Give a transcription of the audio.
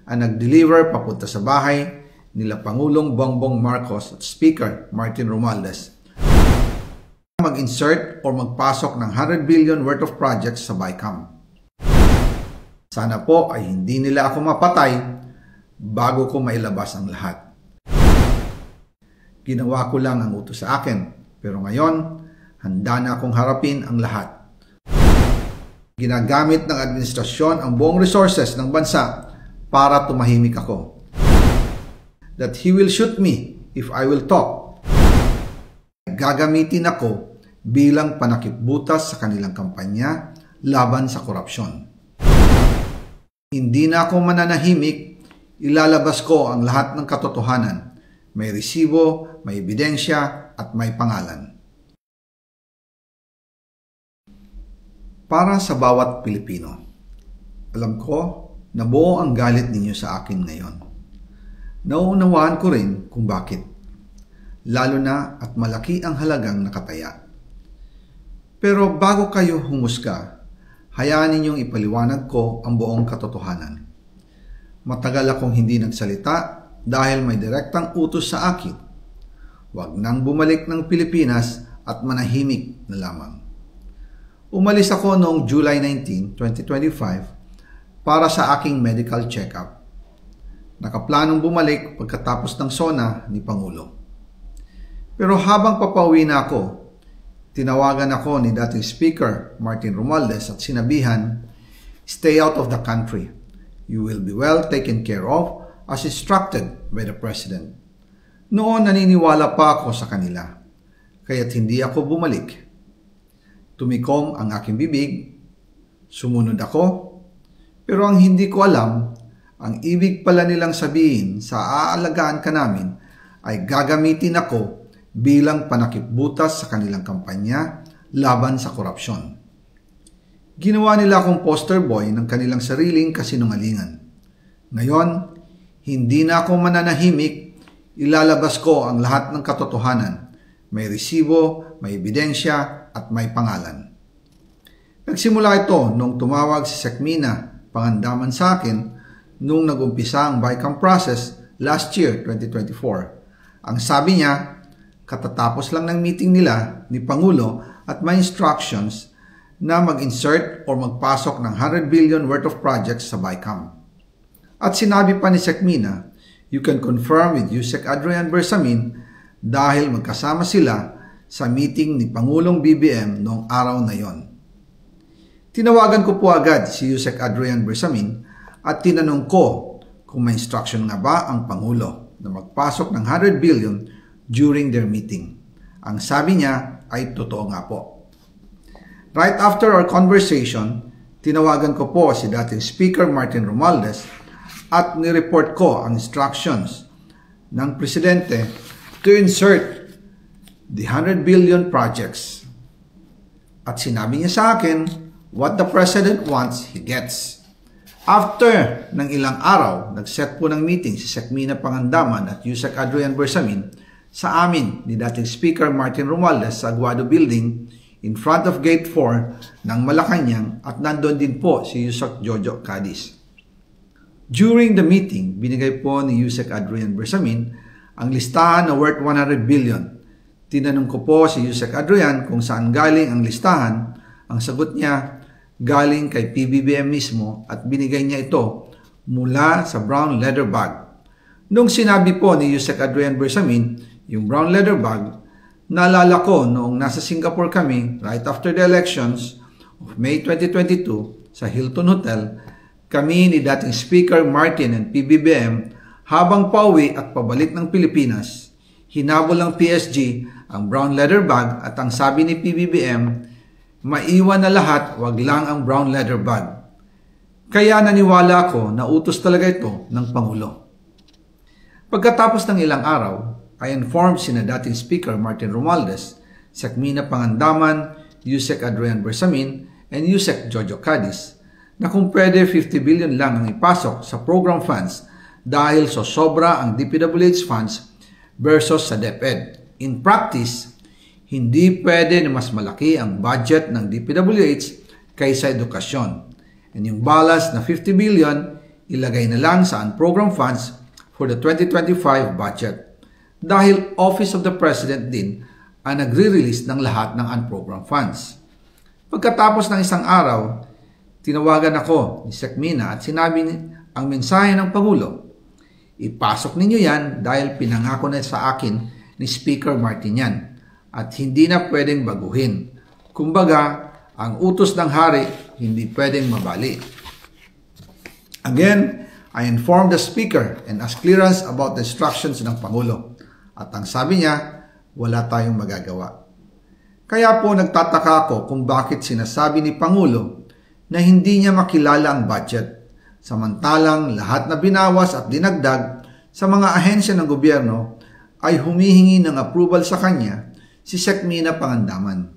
ang nag-deliver papunta sa bahay nila Pangulong Bongbong Marcos at Speaker Martin Romualdez mag-insert o magpasok ng 100 billion worth of projects sa BICAM. Sana po ay hindi nila ako mapatay bago ko mailabas ang lahat. Ginawa ko lang ang utos sa akin, pero ngayon, handa na akong harapin ang lahat. Ginagamit ng administrasyon ang buong resources ng bansa para tumahimik ako. That he will shoot me if I will talk. Gagamitin ako bilang panakipbutas sa kanilang kampanya laban sa korupsyon. Hindi na ako mananahimik, ilalabas ko ang lahat ng katotohanan. May resibo, may ebidensya, at may pangalan. Para sa bawat Pilipino, alam ko na buo ang galit ninyo sa akin ngayon. Nauunawaan ko rin kung bakit, lalo na at malaki ang halagang nakataya. Pero bago kayo humusga, hayaan ninyong ipaliwanag ko ang buong katotohanan. Matagal akong hindi nagsalita dahil may direktang utos sa akin. Huwag nang bumalik ng Pilipinas at manahimik na lamang. Umalis ako noong July 19, 2025 para sa aking medical check-up. Nakaplanong bumalik pagkatapos ng SONA ni Pangulo. Pero habang papauwi na ako, tinawagan ako ni dating Speaker Martin Romualdez at sinabihan, "Stay out of the country. You will be well taken care of as instructed by the President." Noon naniniwala pa ako sa kanila, kaya't hindi ako bumalik. Tumikom ang aking bibig, sumunod ako, pero ang hindi ko alam, ang ibig pala nilang sabihin sa aalagaan ka namin ay gagamitin ako bilang panakipbutas sa kanilang kampanya laban sa korupsyon. Ginawa nila akong poster boy ng kanilang sariling kasinungalingan. Ngayon, hindi na ako mananahimik, ilalabas ko ang lahat ng katotohanan. May resibo, may ebidensya, at may pangalan. Nagsimula ito nung tumawag si Sekmina Pangandaman sa akin nung nag-umpisa ang BICAM process last year, 2024. Ang sabi niya, katatapos lang ng meeting nila ni Pangulo at may instructions na mag-insert o magpasok ng 100 billion worth of projects sa BICAM. At sinabi pa ni Sekmina, you can confirm with Yusek Adrian Bersamin dahil magkasama sila sa meeting ni Pangulong BBM noong araw na yon. Tinawagan ko po agad si Yusek Adrian Bersamin at tinanong ko kung may instruction nga ba ang Pangulo na magpasok ng 100 billion during their meeting. Ang sabi niya ay totoo nga po. Right after our conversation, tinawagan ko po si dating Speaker Martin Romualdez at nireport ko ang instructions ng Presidente to insert the 100 billion projects. At sinabi niya sa akin, what the President wants, he gets. After ng ilang araw, nag-set po ng meeting si Sekmina Pangandaman at Yusek Adrian Bersamin sa amin ni dating Speaker Martin Romualdez sa Aguado Building in front of Gate 4 ng Malacanang at nandun din po si Yusek Jojo Cadiz. During the meeting, binigay po ni Yusek Adrian Bersamin ang listahan na worth 100 billion. Tinanong ko po si Yusek Adrian kung saan galing ang listahan. Ang sagot niya, galing kay PBBM mismo at binigay niya ito mula sa brown leather bag. Nung sinabi po ni Yusek Adrian Bersamin, yung brown leather bag, naalala ko noong nasa Singapore kami right after the elections of May 2022 sa Hilton Hotel, kami ni dating Speaker Martin and PBBM habang pauwi at pabalik ng Pilipinas, hinabol ng PSG ang brown leather bag at ang sabi ni PBBM, maiwan na lahat, wag lang ang brown leather bag. Kaya naniwala ako na utos talaga ito ng Pangulo. Pagkatapos ng ilang araw, I informed sina dating Speaker Martin Romualdez, Sekmina Pangandaman, Yusek Adrian Bersamin, and Yusek Jojo Cadiz na kung pwede 50 billion lang ang ipasok sa program funds dahil so sobra ang DPWH funds versus sa DepEd. In practice, hindi pwede na mas malaki ang budget ng DPWH kaysa edukasyon. And yung balance na 50 billion, ilagay na lang sa unprogrammed funds for the 2025 budget dahil Office of the President din ang nagre-release ng lahat ng unprogrammed funds. Pagkatapos ng isang araw, tinawagan ako ni Sec Mina at sinabi ang mensahe ng Pangulo. Ipasok ninyo yan dahil pinangako na sa akin ni Speaker Martin yan at hindi na pwedeng baguhin. Kumbaga, ang utos ng hari hindi pwedeng mabali. Again, I informed the Speaker and asked clearance about the instructions ng Pangulo. At ang sabi niya, wala tayong magagawa. Kaya po nagtataka ako kung bakit sinasabi ni Pangulo na hindi niya makilala ang budget, samantalang lahat na binawas at dinagdag sa mga ahensya ng gobyerno ay humihingi ng approval sa kanya si Sec Mina Pangandaman.